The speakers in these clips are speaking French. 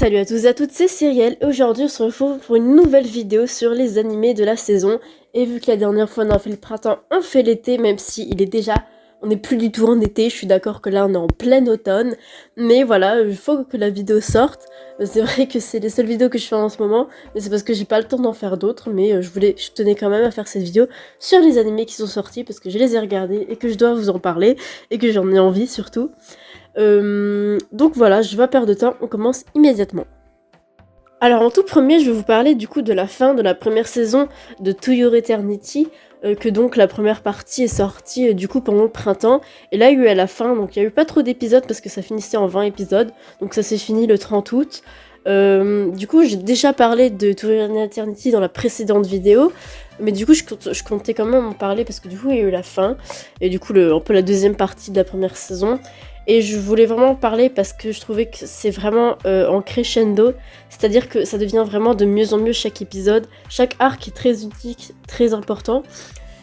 Salut à tous et à toutes, c'est Cyrielle et aujourd'hui on se retrouve pour une nouvelle vidéo sur les animés de la saison. Et vu que la dernière fois on a fait le printemps, on fait l'été, même si il est déjà... On n'est plus du tout en été, je suis d'accord que là on est en plein automne. Mais voilà, il faut que la vidéo sorte. C'est vrai que c'est les seules vidéos que je fais en ce moment, mais c'est parce que j'ai pas le temps d'en faire d'autres. Mais je tenais quand même à faire cette vidéo sur les animés qui sont sortis parce que je les ai regardés et que je dois vous en parler et que j'en ai envie surtout. Donc voilà, je vais pas perdre de temps, on commence immédiatement. Alors en tout premier, je vais vous parler du coup de la fin de la première saison de To Your Eternity, que donc la première partie est sortie du coup pendant le printemps, et là il y a eu à la fin, donc il y a eu pas trop d'épisodes parce que ça finissait en 20 épisodes, donc ça s'est fini le 30 août. Du coup j'ai déjà parlé de To Your Eternity dans la précédente vidéo, mais du coup je comptais quand même en parler parce que du coup il y a eu la fin, et du coup un peu la deuxième partie de la première saison. Et je voulais vraiment en parler parce que je trouvais que c'est vraiment en crescendo, c'est-à-dire que ça devient vraiment de mieux en mieux chaque épisode. Chaque arc est très unique, très important,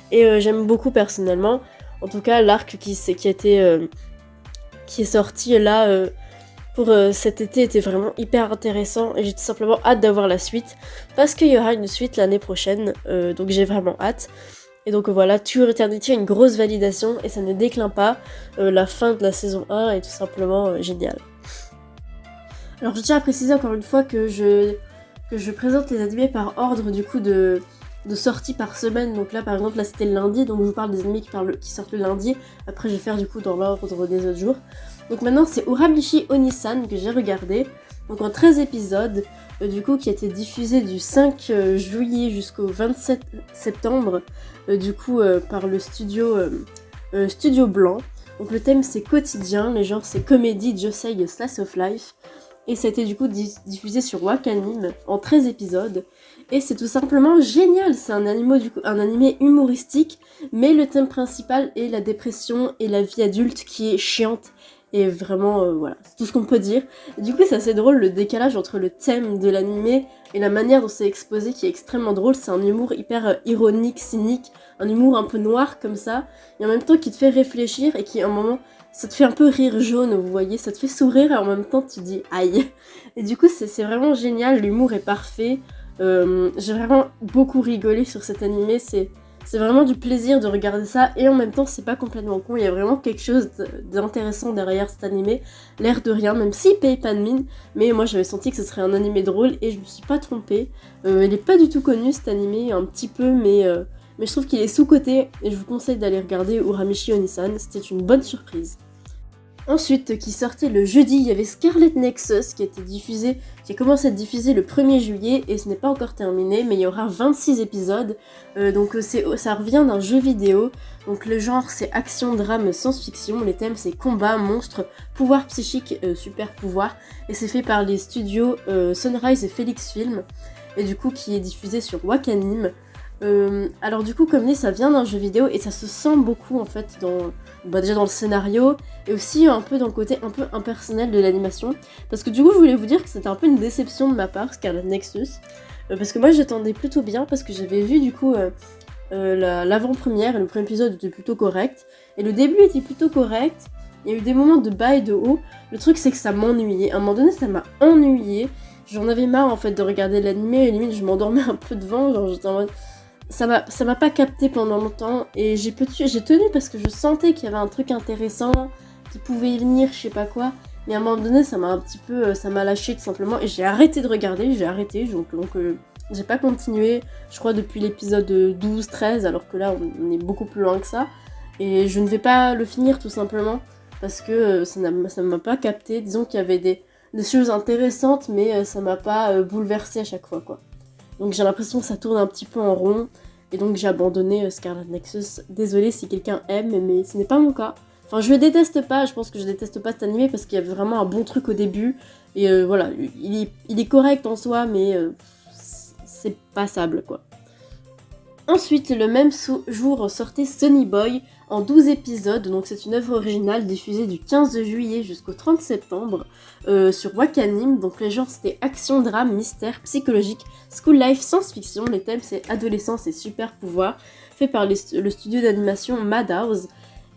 et j'aime beaucoup personnellement. En tout cas, l'arc qui est sorti là pour cet été était vraiment hyper intéressant et j'ai tout simplement hâte d'avoir la suite parce qu'il y aura une suite l'année prochaine, donc j'ai vraiment hâte. Et donc voilà, To Your Eternity a une grosse validation et ça ne décline pas. La fin de la saison 1 est tout simplement géniale. Alors je tiens à préciser encore une fois que je présente les animés par ordre du coup de sortie par semaine. Donc là par exemple, là c'était le lundi, donc je vous parle des animés qui sortent le lundi. Après je vais faire du coup dans l'ordre des autres jours. Donc maintenant c'est Uramichi Onisan que j'ai regardé. Donc en 13 épisodes, du coup qui a été diffusé du 5 juillet jusqu'au 27 septembre. Du coup par le studio Blanc. Donc le thème c'est quotidien, les genres c'est comédie, josei et slice of life. Et ça a été du coup diffusé sur Wakanim en 13 épisodes. Et c'est tout simplement génial, c'est un animé humoristique, mais le thème principal est la dépression et la vie adulte qui est chiante. Et vraiment, voilà, c'est tout ce qu'on peut dire. Et du coup, c'est assez drôle le décalage entre le thème de l'animé et la manière dont c'est exposé qui est extrêmement drôle. C'est un humour hyper ironique, cynique, un humour un peu noir comme ça, et en même temps qui te fait réfléchir et qui, à un moment, ça te fait un peu rire jaune, vous voyez, ça te fait sourire et en même temps tu dis aïe. Et du coup, c'est vraiment génial, l'humour est parfait. J'ai vraiment beaucoup rigolé sur cet animé, c'est vraiment du plaisir de regarder ça et en même temps c'est pas complètement con, il y a vraiment quelque chose d'intéressant derrière cet animé, l'air de rien, même s'il paye pas de mine, mais moi j'avais senti que ce serait un animé drôle et je me suis pas trompée. Il est pas du tout connu cet animé, un petit peu, mais je trouve qu'il est sous-coté et je vous conseille d'aller regarder Uramichi Onisan, c'était une bonne surprise. Ensuite, qui sortait le jeudi, il y avait Scarlet Nexus qui a commencé à être diffusé le 1er juillet et ce n'est pas encore terminé, mais il y aura 26 épisodes. Donc ça revient d'un jeu vidéo. Donc le genre c'est action, drame, science-fiction. Les thèmes c'est combat, monstre, pouvoir psychique, super pouvoir. Et c'est fait par les studios Sunrise et Felix Film. Et du coup qui est diffusé sur Wakanim. Alors du coup comme dit ça vient d'un jeu vidéo et ça se sent beaucoup en fait déjà dans le scénario et aussi un peu dans le côté un peu impersonnel de l'animation, parce que du coup je voulais vous dire que c'était un peu une déception de ma part Scarlet Nexus, parce que moi j'attendais plutôt bien parce que j'avais vu du coup l'avant-première et le premier épisode était plutôt correct et le début était plutôt correct, il y a eu des moments de bas et de haut. Le truc c'est que ça m'ennuyait, à un moment donné ça m'a ennuyé, j'en avais marre en fait de regarder l'animé et limite je m'endormais un peu devant, genre j'étais en mode... Ça m'a pas capté pendant longtemps et j'ai tenu parce que je sentais qu'il y avait un truc intéressant qui pouvait y venir, je sais pas quoi, mais à un moment donné ça m'a lâché tout simplement et j'ai arrêté de regarder, donc j'ai pas continué, je crois depuis l'épisode 12-13 alors que là on est beaucoup plus loin que ça et je ne vais pas le finir tout simplement parce que ça m'a pas capté, disons qu'il y avait des choses intéressantes mais ça m'a pas bouleversée à chaque fois quoi. Donc j'ai l'impression que ça tourne un petit peu en rond, et donc j'ai abandonné Scarlet Nexus. Désolée si quelqu'un aime, mais ce n'est pas mon cas. Enfin, je le déteste pas, je pense que je déteste pas cet animé parce qu'il y avait vraiment un bon truc au début, et voilà, il est correct en soi, mais c'est passable quoi. Ensuite, le même jour sortait Sonny Boy en 12 épisodes, donc c'est une œuvre originale diffusée du 15 juillet jusqu'au 30 septembre sur Wakanim. Donc les genres c'était action, drame, mystère, psychologique, school life, science-fiction. Les thèmes c'est adolescence et super pouvoir, fait par le studio d'animation Madhouse.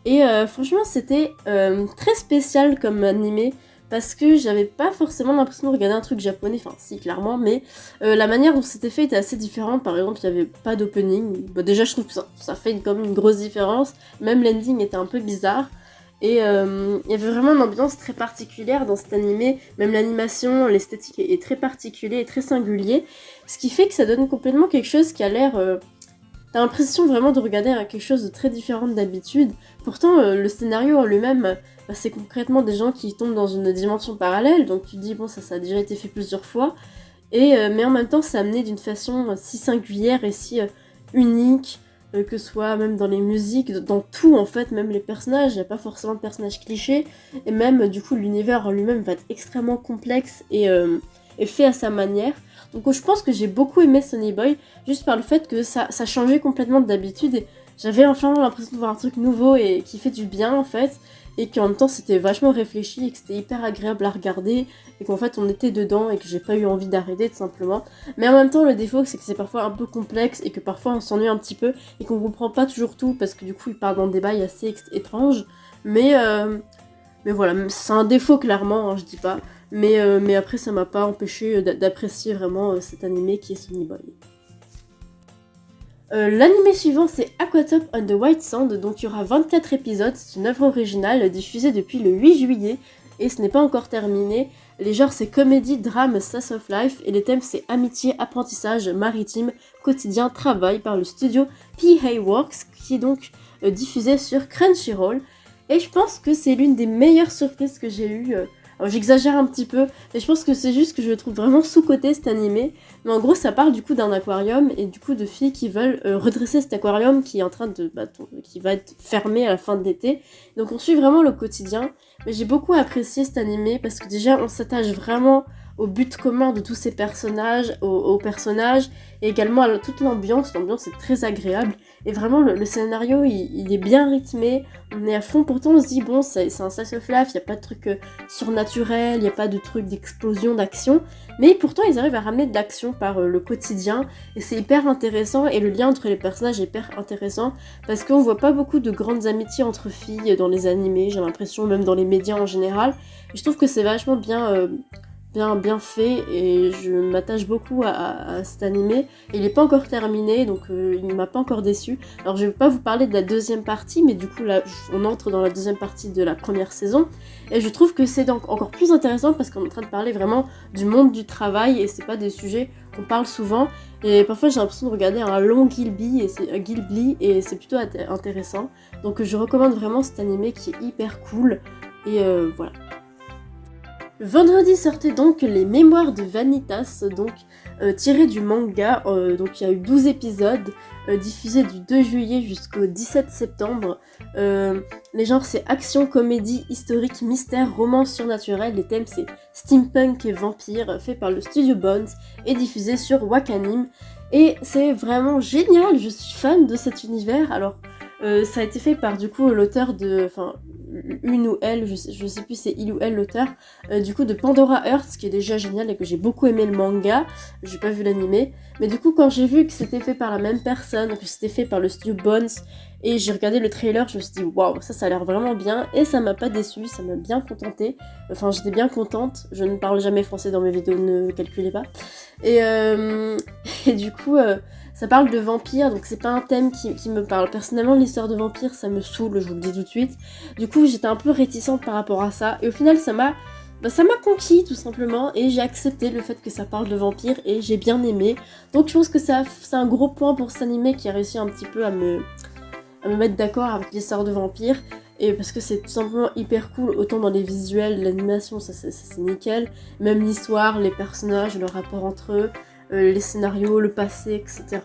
Et franchement c'était très spécial comme animé, parce que j'avais pas forcément l'impression de regarder un truc japonais, enfin si clairement, mais la manière dont c'était fait était assez différente. Par exemple, il n'y avait pas d'opening. Bah, déjà, je trouve que ça fait quand même une grosse différence. Même l'ending était un peu bizarre. Et il y avait vraiment une ambiance très particulière dans cet animé, même l'animation, l'esthétique est très particulier et très singulier, ce qui fait que ça donne complètement quelque chose qui a l'air... T'as l'impression vraiment de regarder quelque chose de très différent d'habitude. Pourtant, le scénario en lui-même, bah, c'est concrètement des gens qui tombent dans une dimension parallèle, donc tu te dis, bon, ça a déjà été fait plusieurs fois, mais en même temps, c'est amené d'une façon si singulière et si unique, que ce soit même dans les musiques, dans tout en fait, même les personnages, il n'y a pas forcément de personnages clichés, et même du coup l'univers en lui-même va être extrêmement complexe et fait à sa manière. Donc je pense que j'ai beaucoup aimé Sonny Boy, juste par le fait que ça changeait complètement d'habitude, et j'avais enfin l'impression de voir un truc nouveau et qui fait du bien en fait, et qu'en même temps c'était vachement réfléchi et que c'était hyper agréable à regarder, et qu'en fait on était dedans et que j'ai pas eu envie d'arrêter tout simplement. Mais en même temps le défaut c'est que c'est parfois un peu complexe et que parfois on s'ennuie un petit peu et qu'on comprend pas toujours tout parce que du coup il part dans des bails assez étranges. Mais voilà, c'est un défaut clairement, hein, je dis pas. Mais après ça m'a pas empêché d'apprécier vraiment cet animé qui est Sonny Boy. L'animé suivant c'est Aquatop on the White Sand, donc il y aura 24 épisodes, c'est une œuvre originale diffusée depuis le 8 juillet et ce n'est pas encore terminé. Les genres c'est comédie, drame, slice of life et les thèmes c'est amitié, apprentissage, maritime, quotidien, travail par le studio PA Works qui est donc diffusé sur Crunchyroll. Et je pense que c'est l'une des meilleures surprises que j'ai eues. Alors j'exagère un petit peu, mais je pense que c'est juste que je le trouve vraiment sous-coté cet animé. Mais en gros, ça parle du coup d'un aquarium et du coup de filles qui veulent redresser cet aquarium qui est en train de... qui va être fermé à la fin de l'été. Donc on suit vraiment le quotidien. Mais j'ai beaucoup apprécié cet animé parce que déjà on s'attache vraiment au but commun de tous ces personnages, aux personnages, et également à toute l'ambiance. L'ambiance est très agréable, et vraiment le scénario il est bien rythmé, on est à fond, pourtant on se dit bon c'est un slice of life, il n'y a pas de truc surnaturel, il n'y a pas de truc d'explosion, d'action, mais pourtant ils arrivent à ramener de l'action par le quotidien, et c'est hyper intéressant, et le lien entre les personnages est hyper intéressant, parce qu'on voit pas beaucoup de grandes amitiés entre filles dans les animés, j'ai l'impression, même dans les médias en général, et je trouve que c'est vachement bien fait et je m'attache beaucoup à cet animé. Et il n'est pas encore terminé donc il ne m'a pas encore déçu. Alors je vais pas vous parler de la deuxième partie mais du coup là on entre dans la deuxième partie de la première saison et je trouve que c'est donc encore plus intéressant parce qu'on est en train de parler vraiment du monde du travail et c'est pas des sujets qu'on parle souvent et parfois j'ai l'impression de regarder un long Ghibli et c'est plutôt intéressant. Donc je recommande vraiment cet animé qui est hyper cool et voilà. Vendredi sortait donc les Mémoires de Vanitas, donc tirés du manga, donc il y a eu 12 épisodes diffusés du 2 juillet jusqu'au 17 septembre. Les genres c'est action, comédie, historique, mystère, romance surnaturelle, les thèmes c'est steampunk et vampire, fait par le studio Bones et diffusé sur Wakanim. Et c'est vraiment génial, je suis fan de cet univers. Alors ça a été fait par du coup l'auteur de... Enfin, une ou elle, je sais plus c'est il ou elle l'auteur, du coup de Pandora Hearts, qui est déjà génial et que j'ai beaucoup aimé le manga, j'ai pas vu l'animé, mais du coup quand j'ai vu que c'était fait par la même personne, que c'était fait par le studio Bones, et j'ai regardé le trailer, je me suis dit waouh, ça a l'air vraiment bien, et ça m'a pas déçu, ça m'a bien contentée, enfin j'étais bien contente, je ne parle jamais français dans mes vidéos, ne calculez pas, et du coup... ça parle de vampires, donc c'est pas un thème qui me parle. Personnellement, l'histoire de vampires, ça me saoule, je vous le dis tout de suite. Du coup, j'étais un peu réticente par rapport à ça. Et au final, ça m'a conquis, tout simplement. Et j'ai accepté le fait que ça parle de vampires et j'ai bien aimé. Donc je pense que c'est un gros point pour cet animé qui a réussi un petit peu à me mettre d'accord avec l'histoire de vampires. Et parce que c'est tout simplement hyper cool, autant dans les visuels, l'animation, ça c'est nickel. Même l'histoire, les personnages, le rapport entre eux. Les scénarios, le passé, etc.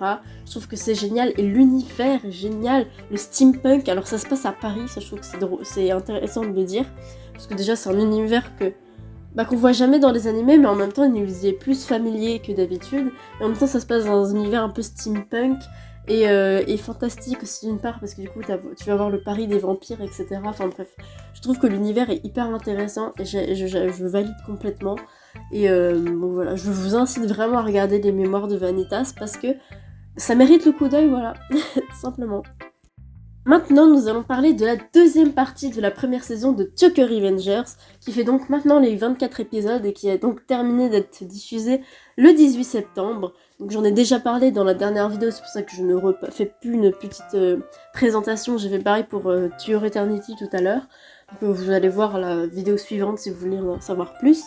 Je trouve que c'est génial et l'univers est génial. Le steampunk, alors ça se passe à Paris, ça je trouve que c'est intéressant de le dire. Parce que déjà c'est un univers qu'on voit jamais dans les animés, mais en même temps il nous y est plus familier que d'habitude. Et en même temps ça se passe dans un univers un peu steampunk et fantastique aussi d'une part, parce que du coup tu vas voir le Paris des vampires, etc. Enfin bref, je trouve que l'univers est hyper intéressant et je valide complètement. Et bon voilà, je vous incite vraiment à regarder les Mémoires de Vanitas parce que ça mérite le coup d'œil, voilà, tout simplement. Maintenant, nous allons parler de la deuxième partie de la première saison de Tokyo Revengers, qui fait donc maintenant les 24 épisodes et qui est donc terminé d'être diffusé le 18 septembre. Donc j'en ai déjà parlé dans la dernière vidéo, c'est pour ça que je ne refais plus une petite présentation. J'ai fait pareil pour Tokyo Eternity tout à l'heure. Donc vous allez voir la vidéo suivante si vous voulez en savoir plus.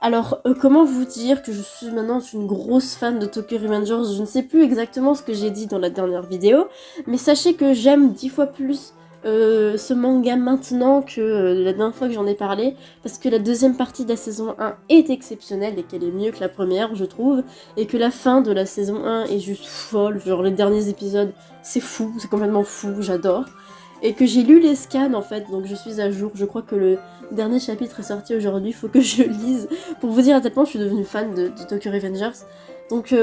Alors, comment vous dire que je suis maintenant une grosse fan de Tokyo Revengers. Je ne sais plus exactement ce que j'ai dit dans la dernière vidéo, mais sachez que j'aime 10 fois plus ce manga maintenant que la dernière fois que j'en ai parlé, parce que la deuxième partie de la saison 1 est exceptionnelle et qu'elle est mieux que la première, je trouve, et que la fin de la saison 1 est juste folle, genre les derniers épisodes, c'est fou, c'est complètement fou, j'adore. Et que j'ai lu les scans en fait, donc je suis à jour. Je crois que le dernier chapitre est sorti aujourd'hui, faut que je lise pour vous dire à tel point je suis devenue fan de Tokyo Revengers. Donc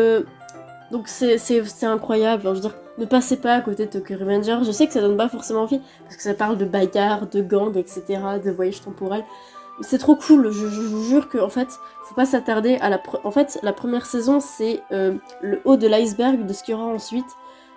c'est incroyable, alors, je veux dire, ne passez pas à côté de Tokyo Revengers. Je sais que ça donne pas forcément envie, parce que ça parle de bagarres, de gangs, etc., de voyages temporels. Mais c'est trop cool, je vous jure que en fait, faut pas s'attarder à En fait, la première saison, c'est le haut de l'iceberg de ce qu'il y aura ensuite.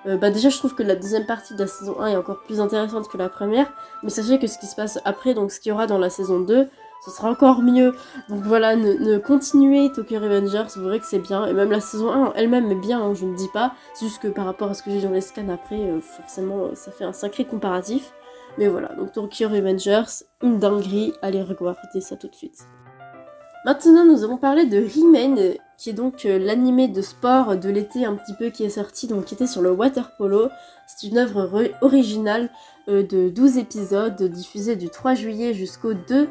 Déjà je trouve que la deuxième partie de la saison 1 est encore plus intéressante que la première, mais sachez que ce qui se passe après, donc ce qu'il y aura dans la saison 2, ce sera encore mieux. Donc voilà, ne continuez Tokyo Revengers, vous verrez que c'est bien, et même la saison 1 elle-même est bien, hein, je ne dis pas, c'est juste que par rapport à ce que j'ai dans les scans après, forcément ça fait un sacré comparatif. Mais voilà, donc Tokyo Revengers, une dinguerie, allez regarder ça tout de suite. Maintenant, nous allons parler de Remain, qui est donc l'animé de sport de l'été un petit peu qui est sorti, donc qui était sur le water polo. C'est une œuvre originale de 12 épisodes diffusée du 3 juillet jusqu'au 2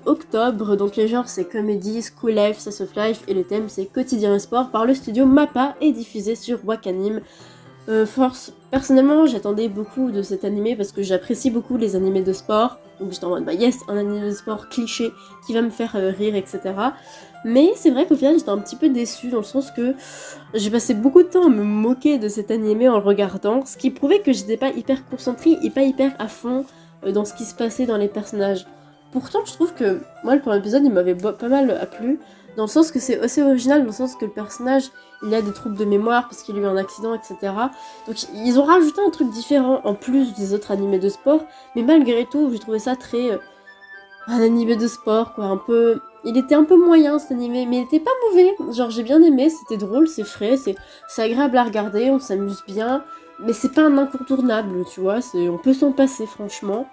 octobre. Donc les genres c'est comédie, school life, slice of life et le thème c'est quotidien et sport par le studio MAPPA et diffusé sur Wakanim. Personnellement, j'attendais beaucoup de cet animé parce que j'apprécie beaucoup les animés de sport. Donc j'étais en mode, bah yes, un animé de sport cliché qui va me faire rire, etc. Mais c'est vrai qu'au final, j'étais un petit peu déçue dans le sens que j'ai passé beaucoup de temps à me moquer de cet animé en le regardant, ce qui prouvait que j'étais pas hyper concentrée et pas hyper à fond dans ce qui se passait dans les personnages. Pourtant, je trouve que moi, le premier épisode, il m'avait pas mal plu, dans le sens que c'est assez original, dans le sens que le personnage, il a des troubles de mémoire parce qu'il a eu un accident, etc. Donc ils ont rajouté un truc différent en plus des autres animés de sport, mais malgré tout, j'ai trouvé ça très... un animé de sport, quoi, un peu... Il était un peu moyen, cet animé, mais il était pas mauvais. Genre, j'ai bien aimé, c'était drôle, c'est frais, c'est agréable à regarder, on s'amuse bien, mais c'est pas un incontournable, tu vois, on peut s'en passer, franchement.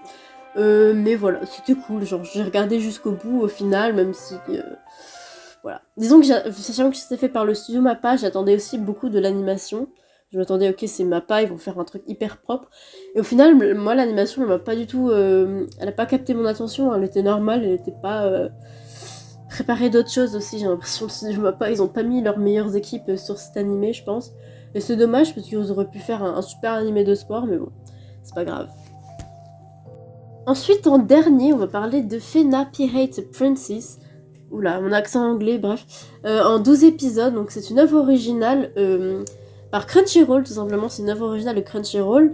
Mais voilà, c'était cool, genre, j'ai regardé jusqu'au bout, au final, même si... voilà. Disons que, sachant que c'était fait par le studio MAPPA, j'attendais aussi beaucoup de l'animation. Je m'attendais, ok, c'est MAPPA, ils vont faire un truc hyper propre. Et au final, moi, l'animation, elle m'a pas du tout... elle a pas capté mon attention, elle était normale, elle était pas... préparée d'autres choses aussi, j'ai l'impression que le studio MAPPA, ils ont pas mis leurs meilleures équipes sur cet animé, je pense. Et c'est dommage, parce qu'ils auraient pu faire un super animé de sport, mais bon, c'est pas grave. Ensuite, en dernier, on va parler de Fena Pirate Princess. Oula, mon accent anglais, bref. En 12 épisodes, donc c'est une œuvre originale par Crunchyroll, tout simplement. C'est une œuvre originale de Crunchyroll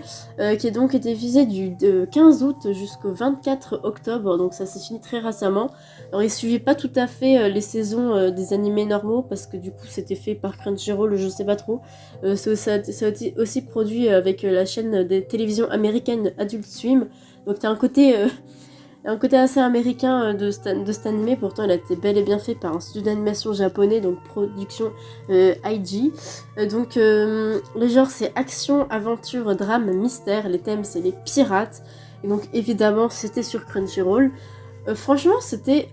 qui a donc été diffusée du 15 août jusqu'au 24 octobre, donc ça s'est fini très récemment. Alors, il suivait pas tout à fait les saisons des animés normaux parce que du coup, c'était fait par Crunchyroll, je sais pas trop. Ça a été aussi produit avec la chaîne des télévisions américaines Adult Swim. Donc, t'as un côté assez américain de cet animé, pourtant il a été bel et bien fait par un studio d'animation japonais, donc production IG. Les genres c'est action, aventure, drame, mystère, les thèmes c'est les pirates, et donc évidemment c'était sur Crunchyroll. Franchement c'était...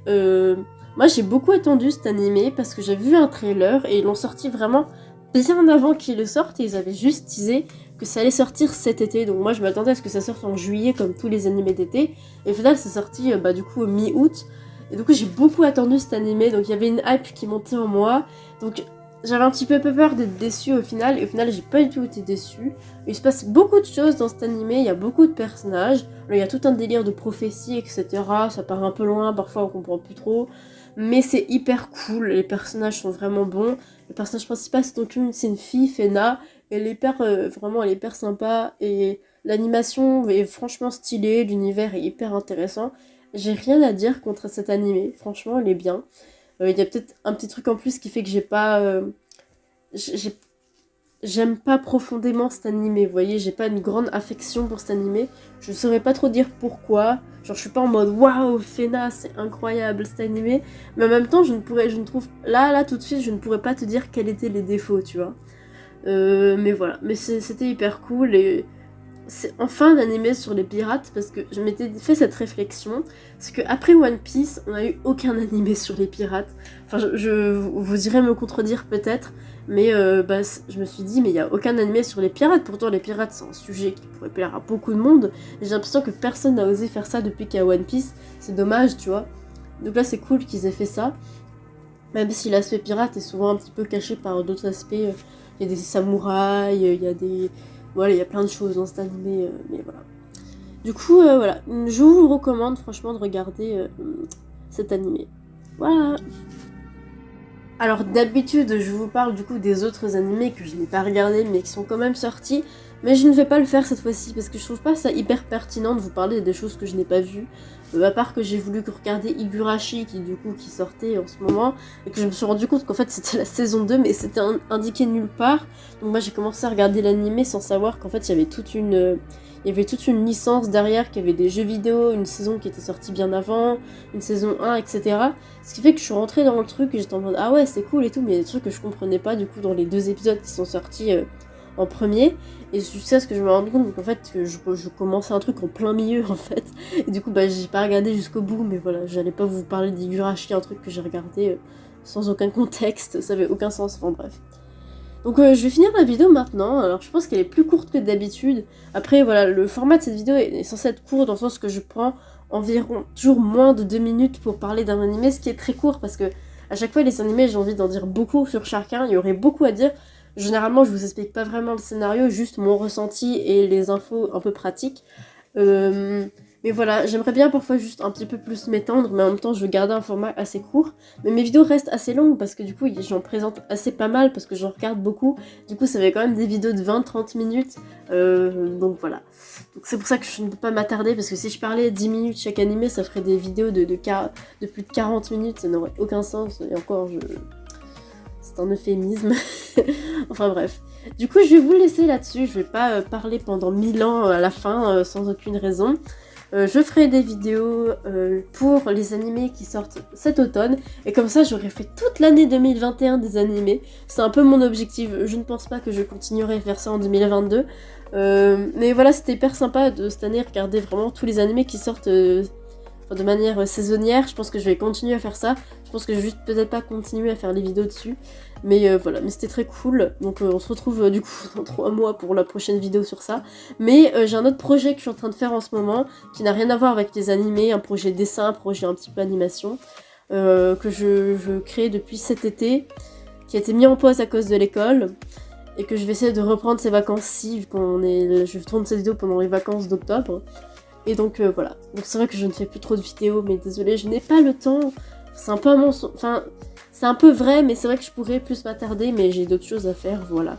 Moi j'ai beaucoup attendu cet animé parce que j'ai vu un trailer et ils l'ont sorti vraiment bien avant qu'il le sorte et ils avaient juste teasé que ça allait sortir cet été, donc moi je m'attendais à ce que ça sorte en juillet comme tous les animés d'été, et au final c'est sorti du coup mi-août, et du coup j'ai beaucoup attendu cet animé, donc il y avait une hype qui montait en moi, donc j'avais un petit peu peur d'être déçue au final, et au final j'ai pas du tout été déçue. Il se passe beaucoup de choses dans cet animé, il y a beaucoup de personnages, alors, il y a tout un délire de prophétie, etc, ça part un peu loin, parfois on comprend plus trop, mais c'est hyper cool, les personnages sont vraiment bons. Le personnage principal c'est une fille, Fena, elle est hyper sympa et l'animation est franchement stylée, l'univers est hyper intéressant. J'ai rien à dire contre cet animé, franchement elle est bien. Il y a peut-être un petit truc en plus qui fait que j'ai pas... j'aime pas profondément cet animé, vous voyez, j'ai pas une grande affection pour cet animé. Je saurais pas trop dire pourquoi. Genre je suis pas en mode waouh, Fena, c'est incroyable cet animé, mais en même temps je ne trouve là tout de suite je ne pourrais pas te dire quels étaient les défauts, tu vois. Mais voilà, mais c'était hyper cool et c'est enfin un animé sur les pirates parce que je m'étais fait cette réflexion, parce que après One Piece, on a eu aucun animé sur les pirates. Enfin, vous irez me contredire peut-être, mais je me suis dit, mais il y a aucun animé sur les pirates. Pourtant, les pirates, c'est un sujet qui pourrait plaire à beaucoup de monde. Et j'ai l'impression que personne n'a osé faire ça depuis qu'il y a One Piece. C'est dommage, tu vois. Donc là, c'est cool qu'ils aient fait ça. Même si l'aspect pirate est souvent un petit peu caché par d'autres aspects. Il y a des samouraïs, il y a des... Voilà, il y a plein de choses dans cet animé, mais voilà. Du coup, voilà, je vous recommande franchement de regarder cet animé. Voilà. Alors d'habitude, je vous parle du coup des autres animés que je n'ai pas regardés mais qui sont quand même sortis. Mais je ne vais pas le faire cette fois-ci parce que je trouve pas ça hyper pertinent de vous parler des choses que je n'ai pas vues. À part que j'ai voulu regarder Higurashi qui sortait en ce moment et que je me suis rendu compte qu'en fait c'était la saison 2 mais c'était indiqué nulle part. Donc moi j'ai commencé à regarder l'animé sans savoir qu'en fait il y avait toute une licence derrière, qu'il y avait des jeux vidéo, une saison qui était sortie bien avant, une saison 1, etc. Ce qui fait que je suis rentrée dans le truc et j'étais en mode ah ouais c'est cool et tout, mais il y a des trucs que je comprenais pas du coup dans les 2 épisodes qui sont sortis en premier. Et c'est jusqu'à ce que je me rende compte qu'en fait je commençais un truc en plein milieu en fait. Et du coup j'ai pas regardé jusqu'au bout, mais voilà, j'allais pas vous parler d'Higurashi, un truc que j'ai regardé sans aucun contexte, ça avait aucun sens, enfin bref. Donc je vais finir la vidéo maintenant, alors je pense qu'elle est plus courte que d'habitude. Après voilà, le format de cette vidéo est censé être court dans le sens que je prends environ toujours moins de 2 minutes pour parler d'un animé, ce qui est très court parce que à chaque fois les animés j'ai envie d'en dire beaucoup sur chacun, il y aurait beaucoup à dire. Généralement je vous explique pas vraiment le scénario, juste mon ressenti et les infos un peu pratiques. Mais voilà, j'aimerais bien parfois juste un petit peu plus m'étendre, mais en même temps je veux garder un format assez court. Mais mes vidéos restent assez longues parce que du coup j'en présente assez pas mal parce que j'en regarde beaucoup. Du coup ça fait quand même des vidéos de 20-30 minutes. Donc voilà. Donc c'est pour ça que je ne peux pas m'attarder parce que si je parlais 10 minutes chaque animé, ça ferait des vidéos de plus de 40 minutes, ça n'aurait aucun sens. Et encore, c'est un euphémisme. Enfin bref. Du coup je vais vous laisser là-dessus, je vais pas parler pendant 1000 ans à la fin sans aucune raison. Je ferai des vidéos pour les animés qui sortent cet automne. Et comme ça, j'aurai fait toute l'année 2021 des animés. C'est un peu mon objectif. Je ne pense pas que je continuerai à faire ça en 2022. Mais voilà, c'était hyper sympa de cette année regarder vraiment tous les animés qui sortent de manière saisonnière. Je pense que je vais continuer à faire ça. Je pense que je vais juste peut-être pas continuer à faire les vidéos dessus. Mais voilà, mais c'était très cool. Donc on se retrouve du coup dans 3 mois pour la prochaine vidéo sur ça. Mais j'ai un autre projet que je suis en train de faire en ce moment, qui n'a rien à voir avec les animés, un projet dessin, un projet un petit peu animation, que je crée depuis cet été, qui a été mis en pause à cause de l'école, et que je vais essayer de reprendre ces vacances-ci, vu je tourne cette vidéo pendant les vacances d'octobre. Et donc voilà. Donc c'est vrai que je ne fais plus trop de vidéos, mais désolée, je n'ai pas le temps. C'est un peu un mensonge. Enfin, c'est un peu vrai, mais c'est vrai que je pourrais plus m'attarder, mais j'ai d'autres choses à faire, voilà.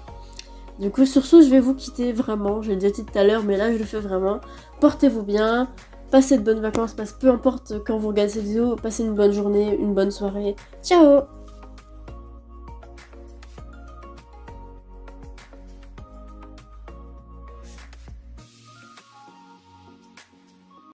Du coup, sur ce, je vais vous quitter vraiment. Je l'ai déjà dit tout à l'heure, mais là, je le fais vraiment. Portez-vous bien, passez de bonnes vacances, peu importe quand vous regardez cette vidéo, passez une bonne journée, une bonne soirée. Ciao!